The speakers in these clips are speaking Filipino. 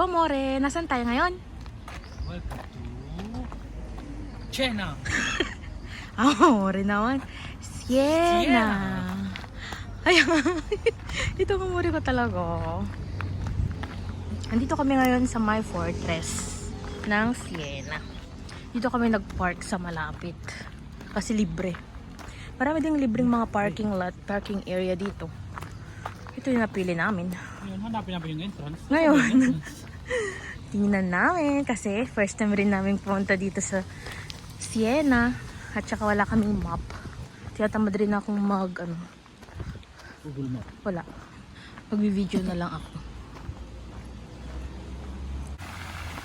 Ciao amore, nasaan tayo ngayon? Welcome to Siena. Amore naman. Siena. Ay, ito ang amore ko talaga. Andito kami ngayon sa my fortress ng Siena. Dito kami nag-park sa malapit. Kasi libre. Marami ding libreng mga parking lot, parking area dito. Ito yung napili namin. Ngayon, hanapin namin yung entrance. Ngayon, tingnan namin kasi first time rin namin pumunta dito sa Siena at saka wala kaming map. Tiyatamad rin akong Google Map. wala. Magbi-video na lang ako.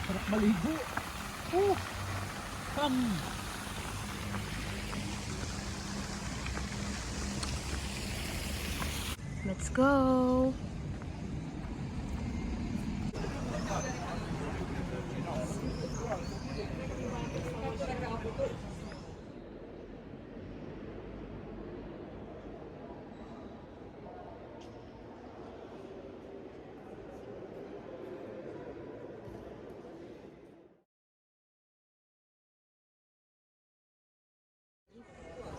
Sarap maligo. Oh! Let's go!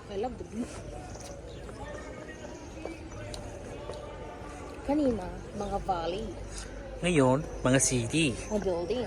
I love the beach. Kanina, mga valley. Ngayon, mga city. Mga building.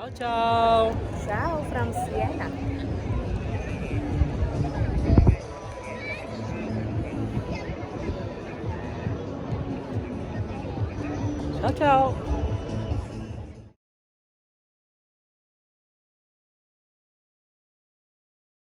Ciao, ciao! Ciao from Siena. Ciao, ciao!